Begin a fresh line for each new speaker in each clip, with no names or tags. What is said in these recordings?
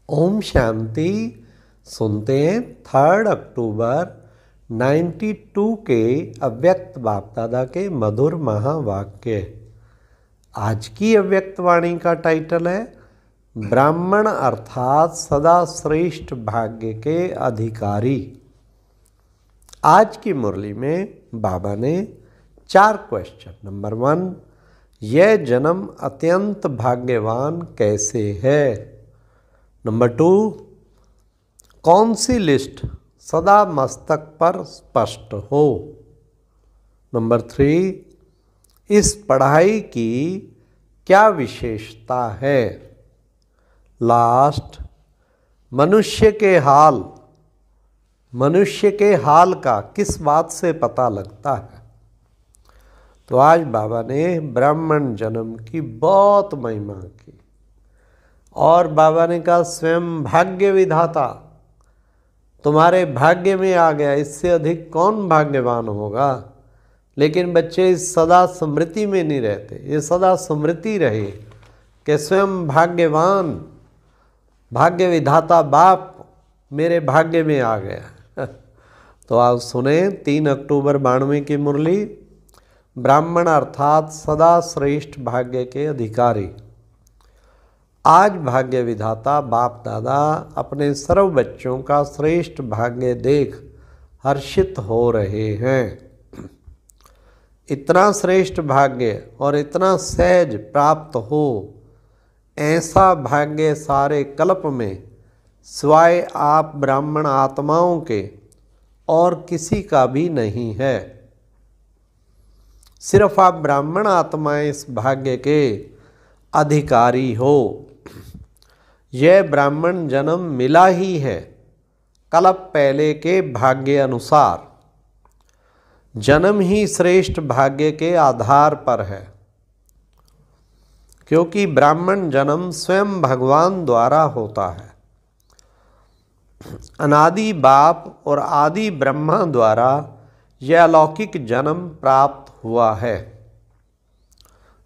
ओम शांति। सुनते हैं 3 अक्टूबर 92 के अव्यक्त बाप दादा के मधुर महावाक्य। आज की अव्यक्त वाणी का टाइटल है ब्राह्मण अर्थात सदा श्रेष्ठ भाग्य के अधिकारी। आज की मुरली में बाबा ने 4 क्वेश्चन। नंबर 1, यह जन्म अत्यंत भाग्यवान कैसे है। नंबर 2, कौन सी लिस्ट सदा मस्तक पर स्पष्ट हो। नंबर 3, इस पढ़ाई की क्या विशेषता है। लास्ट, मनुष्य के हाल का किस बात से पता लगता है। तो आज बाबा ने ब्राह्मण जन्म की बहुत महिमा की और बाबा ने कहा स्वयं भाग्य विधाता तुम्हारे भाग्य में आ गया, इससे अधिक कौन भाग्यवान होगा। लेकिन बच्चे इस सदा स्मृति में नहीं रहते। ये सदा स्मृति रहे कि स्वयं भाग्यवान भाग्य विधाता बाप मेरे भाग्य में आ गया। तो आप सुने 3 अक्टूबर 92 की मुरली, ब्राह्मण अर्थात सदा श्रेष्ठ भाग्य के अधिकारी। आज भाग्य विधाता बाप दादा अपने सर्व बच्चों का श्रेष्ठ भाग्य देख हर्षित हो रहे हैं। इतना श्रेष्ठ भाग्य और इतना सहज प्राप्त हो, ऐसा भाग्य सारे कल्प में सिवाय आप ब्राह्मण आत्माओं के और किसी का भी नहीं है। सिर्फ आप ब्राह्मण आत्माएं इस भाग्य के अधिकारी हो। यह ब्राह्मण जन्म मिला ही है कल्प पहले के भाग्य अनुसार। जन्म ही श्रेष्ठ भाग्य के आधार पर है, क्योंकि ब्राह्मण जन्म स्वयं भगवान द्वारा होता है। अनादि बाप और आदि ब्रह्मा द्वारा यह अलौकिक जन्म प्राप्त हुआ है।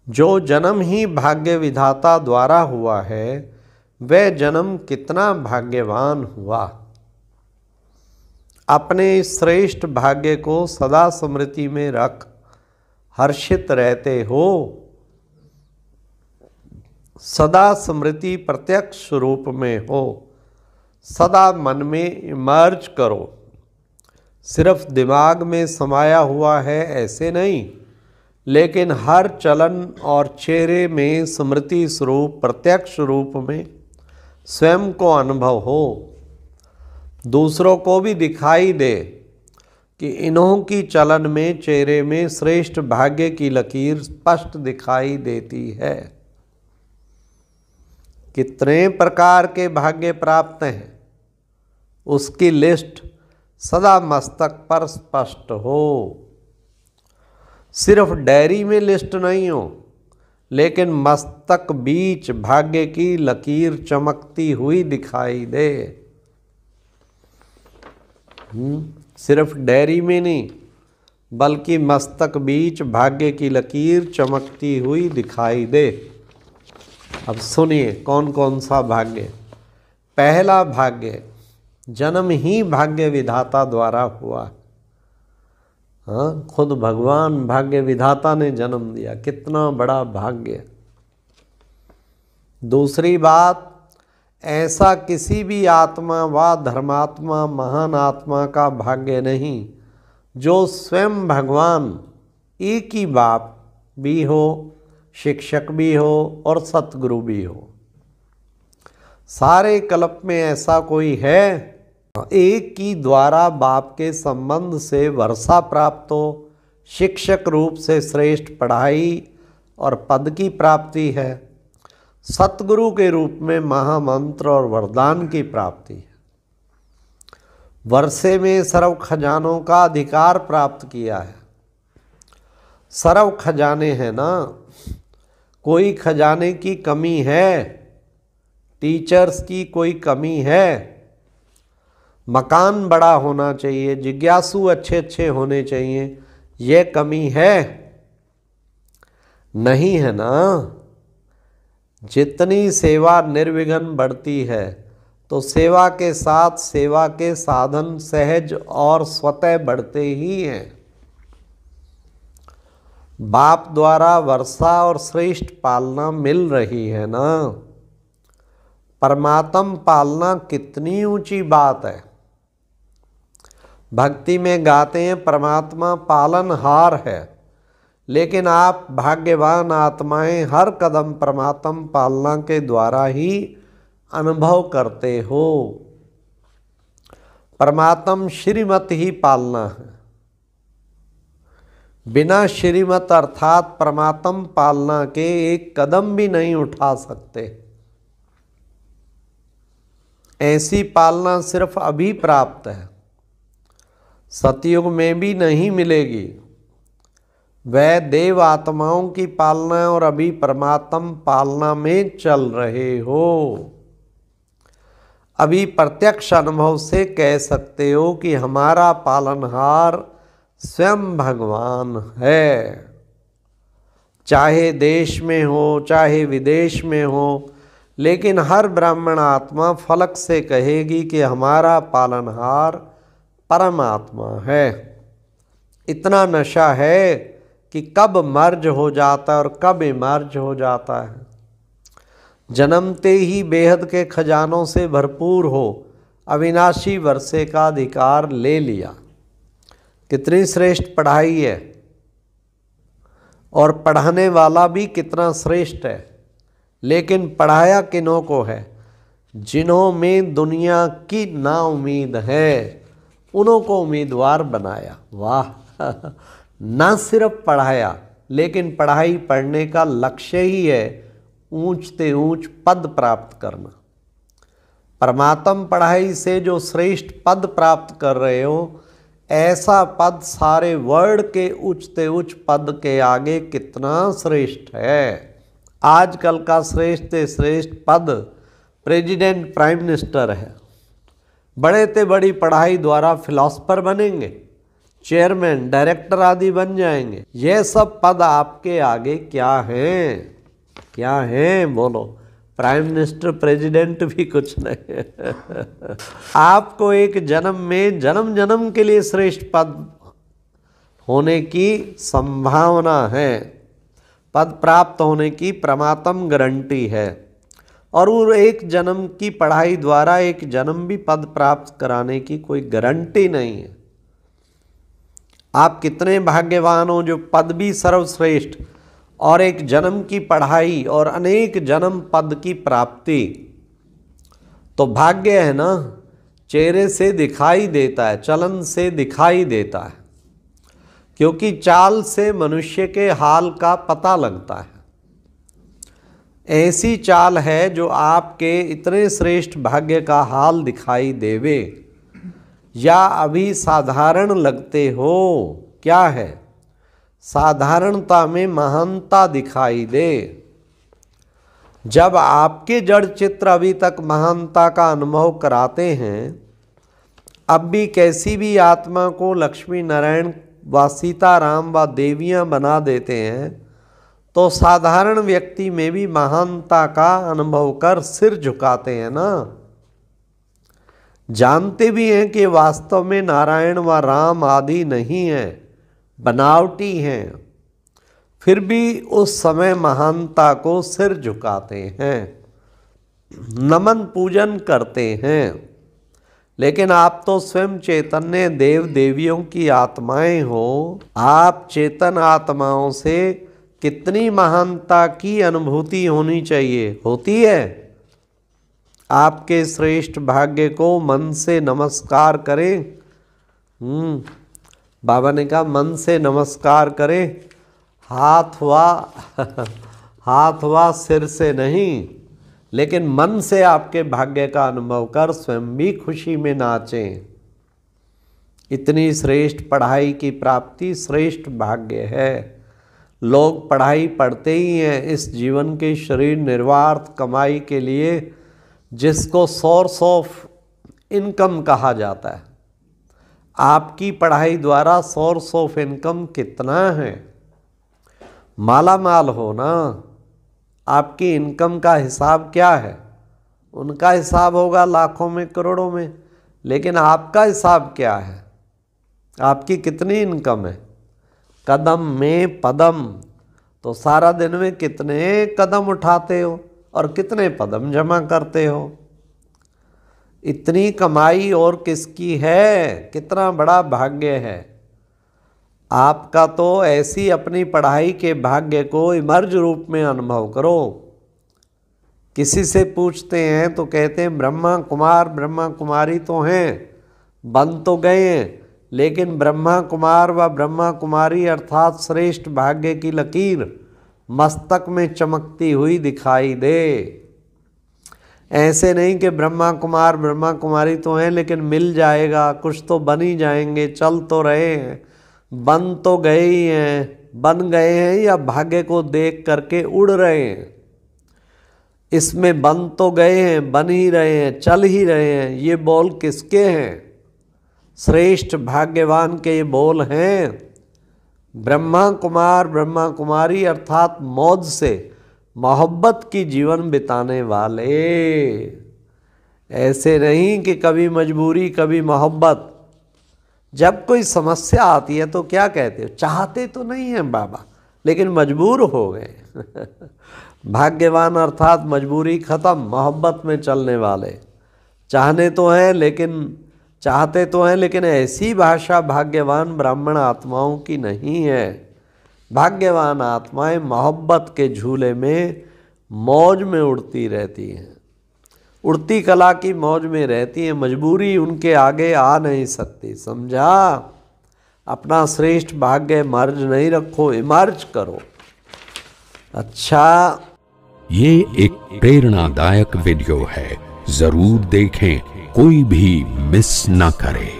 जो जन्म ही भाग्य विधाता द्वारा हुआ है, वह जन्म कितना भाग्यवान हुआ। अपने श्रेष्ठ भाग्य को सदा स्मृति में रख हर्षित रहते हो। सदा स्मृति प्रत्यक्ष रूप में हो, सदा मन में इमर्ज करो। सिर्फ दिमाग में समाया हुआ है ऐसे नहीं, लेकिन हर चलन और चेहरे में स्मृति स्वरूप प्रत्यक्ष रूप में स्वयं को अनुभव हो। दूसरों को भी दिखाई दे कि इन्हों की चलन में चेहरे में श्रेष्ठ भाग्य की लकीर स्पष्ट दिखाई देती है। कितने प्रकार के भाग्य प्राप्त हैं, उसकी लिस्ट सदा मस्तक पर स्पष्ट हो। सिर्फ डायरी में लिस्ट नहीं हो, लेकिन मस्तक बीच भाग्य की लकीर चमकती हुई दिखाई दे। सिर्फ डायरी में नहीं, बल्कि मस्तक बीच भाग्य की लकीर चमकती हुई दिखाई दे। अब सुनिए कौन कौन सा भाग्य। पहला भाग्य, जन्म ही भाग्य विधाता द्वारा हुआ। हाँ, खुद भगवान भाग्य विधाता ने जन्म दिया, कितना बड़ा भाग्य। दूसरी बात, ऐसा किसी भी आत्मा व धर्मात्मा महान आत्मा का भाग्य नहीं जो स्वयं भगवान एक ही बाप भी हो, शिक्षक भी हो और सतगुरु भी हो। सारे कल्प में ऐसा कोई है? एक की द्वारा बाप के संबंध से वर्षा प्राप्त हो, शिक्षक रूप से श्रेष्ठ पढ़ाई और पद की प्राप्ति है। सतगुरु के रूप में महामंत्र और वरदान की प्राप्ति है। वर्षे में सर्व खजानों का अधिकार प्राप्त किया है। सर्व खजाने हैं ना, कोई खजाने की कमी है? टीचर्स की कोई कमी है? मकान बड़ा होना चाहिए, जिज्ञासु अच्छे अच्छे होने चाहिए, ये कमी है? नहीं है ना। जितनी सेवा निर्विघ्न बढ़ती है, तो सेवा के साथ सेवा के साधन सहज और स्वतः बढ़ते ही हैं। बाप द्वारा वर्षा और श्रेष्ठ पालना मिल रही है ना। परमात्म पालना कितनी ऊंची बात है। भक्ति में गाते हैं परमात्मा पालनहार है, लेकिन आप भाग्यवान आत्माएं हर कदम परमात्म पालना के द्वारा ही अनुभव करते हो। परमात्म श्रीमत ही पालना है। बिना श्रीमत अर्थात परमात्म पालना के एक कदम भी नहीं उठा सकते। ऐसी पालना सिर्फ अभी प्राप्त है, सतयुग में भी नहीं मिलेगी। वह देव आत्माओं की पालना है और अभी परमात्म पालना में चल रहे हो। अभी प्रत्यक्ष अनुभव से कह सकते हो कि हमारा पालनहार स्वयं भगवान है। चाहे देश में हो चाहे विदेश में हो, लेकिन हर ब्राह्मण आत्मा फलक से कहेगी कि हमारा पालनहार परमात्मा है। इतना नशा है कि कब मर्ज हो जाता है और कब इमर्ज हो जाता है। जन्मते ही बेहद के खजानों से भरपूर हो अविनाशी वर्षे का अधिकार ले लिया। कितनी श्रेष्ठ पढ़ाई है, और पढ़ाने वाला भी कितना श्रेष्ठ है। लेकिन पढ़ाया किन्हों को है? जिन्हों में दुनिया की ना उम्मीद है, उन्हों को उम्मीदवार बनाया। वाह! न सिर्फ पढ़ाया, लेकिन पढ़ाई पढ़ने का लक्ष्य ही है ऊंचते ऊंच पद प्राप्त करना। परमात्म पढ़ाई से जो श्रेष्ठ पद प्राप्त कर रहे हो, ऐसा पद सारे वर्ल्ड के उच्चते उच्च पद के आगे कितना श्रेष्ठ है। आजकल का श्रेष्ठ से श्रेष्ठ पद प्रेसिडेंट प्राइम मिनिस्टर है। बड़े से बड़ी पढ़ाई द्वारा फिलॉसफर बनेंगे, चेयरमैन डायरेक्टर आदि बन जाएंगे। यह सब पद आपके आगे क्या हैं? क्या हैं बोलो? प्राइम मिनिस्टर प्रेसिडेंट भी कुछ नहीं। आपको एक जन्म में जन्म जन्म के लिए श्रेष्ठ पद होने की संभावना है। पद प्राप्त होने की परमात्म गारंटी है। और वो एक जन्म की पढ़ाई द्वारा एक जन्म भी पद प्राप्त कराने की कोई गारंटी नहीं है। आप कितने भाग्यवान हो जो पद भी सर्वश्रेष्ठ और एक जन्म की पढ़ाई और अनेक जन्म पद की प्राप्ति। तो भाग्य है ना, चेहरे से दिखाई देता है, चलन से दिखाई देता है, क्योंकि चाल से मनुष्य के हाल का पता लगता है। ऐसी चाल है जो आपके इतने श्रेष्ठ भाग्य का हाल दिखाई देवे, या अभी साधारण लगते हो। क्या है? साधारणता में महानता दिखाई दे। जब आपके जड़ चित्र अभी तक महानता का अनुभव कराते हैं, अब भी कैसी भी आत्मा को लक्ष्मी नारायण व सीताराम व देवियां बना देते हैं, तो साधारण व्यक्ति में भी महानता का अनुभव कर सिर झुकाते हैं ना। जानते भी हैं कि वास्तव में नारायण व राम आदि नहीं है, बनावटी हैं, फिर भी उस समय महानता को सिर झुकाते हैं, नमन पूजन करते हैं। लेकिन आप तो स्वयं चैतन्य देव देवियों की आत्माएं हो। आप चेतन आत्माओं से कितनी महानता की अनुभूति होनी चाहिए, होती है। आपके श्रेष्ठ भाग्य को मन से नमस्कार करें। बाबा ने कहा मन से नमस्कार करें, हाथ हुआ सिर से नहीं, लेकिन मन से आपके भाग्य का अनुभव कर स्वयं भी खुशी में नाचें। इतनी श्रेष्ठ पढ़ाई की प्राप्ति श्रेष्ठ भाग्य है। लोग पढ़ाई पढ़ते ही हैं इस जीवन के शरीर निर्वाह कमाई के लिए, जिसको सोर्स ऑफ इनकम कहा जाता है। आपकी पढ़ाई द्वारा सोर्स ऑफ इनकम कितना है? माला माल हो ना। आपकी इनकम का हिसाब क्या है? उनका हिसाब होगा लाखों में करोड़ों में, लेकिन आपका हिसाब क्या है? आपकी कितनी इनकम है? कदम में पदम, तो सारा दिन में कितने कदम उठाते हो और कितने पदम जमा करते हो? इतनी कमाई और किसकी है? कितना बड़ा भाग्य है आपका। तो ऐसी अपनी पढ़ाई के भाग्य को इमर्ज रूप में अनुभव करो। किसी से पूछते हैं तो कहते हैं ब्रह्मा कुमार ब्रह्मा कुमारी तो हैं, बन तो गए हैं, लेकिन ब्रह्मा कुमार व ब्रह्मा कुमारी अर्थात श्रेष्ठ भाग्य की लकीर मस्तक में चमकती हुई दिखाई दे। ऐसे नहीं कि ब्रह्मा कुमार ब्रह्मा कुमारी तो हैं लेकिन मिल जाएगा, कुछ तो बन ही जाएंगे, चल तो रहे हैं, बन तो गए ही हैं, बन गए हैं या भाग्य को देख करके उड़ रहे हैं। इसमें बन तो गए हैं, बन ही रहे हैं, चल ही रहे हैं। ये बोल किसके हैं? श्रेष्ठ भाग्यवान के ये बोल हैं। ब्रह्मा कुमार ब्रह्मा कुमारी अर्थात मौज से मोहब्बत की जीवन बिताने वाले। ऐसे नहीं कि कभी मजबूरी कभी मोहब्बत। जब कोई समस्या आती है तो क्या कहते हो? चाहते तो नहीं हैं बाबा, लेकिन मजबूर हो गए। भाग्यवान अर्थात मजबूरी खत्म, मोहब्बत में चलने वाले। चाहने तो हैं लेकिन चाहते तो हैं, लेकिन ऐसी भाषा भाग्यवान ब्राह्मण आत्माओं की नहीं है। भाग्यवान आत्माएं मोहब्बत के झूले में मौज में उड़ती रहती हैं, उड़ती कला की मौज में रहती हैं। मजबूरी उनके आगे आ नहीं सकती, समझा? अपना श्रेष्ठ भाग्य मर्ज नहीं रखो, इमर्ज करो। अच्छा,
ये एक प्रेरणादायक वीडियो है, जरूर देखें, कोई भी मिस ना करे।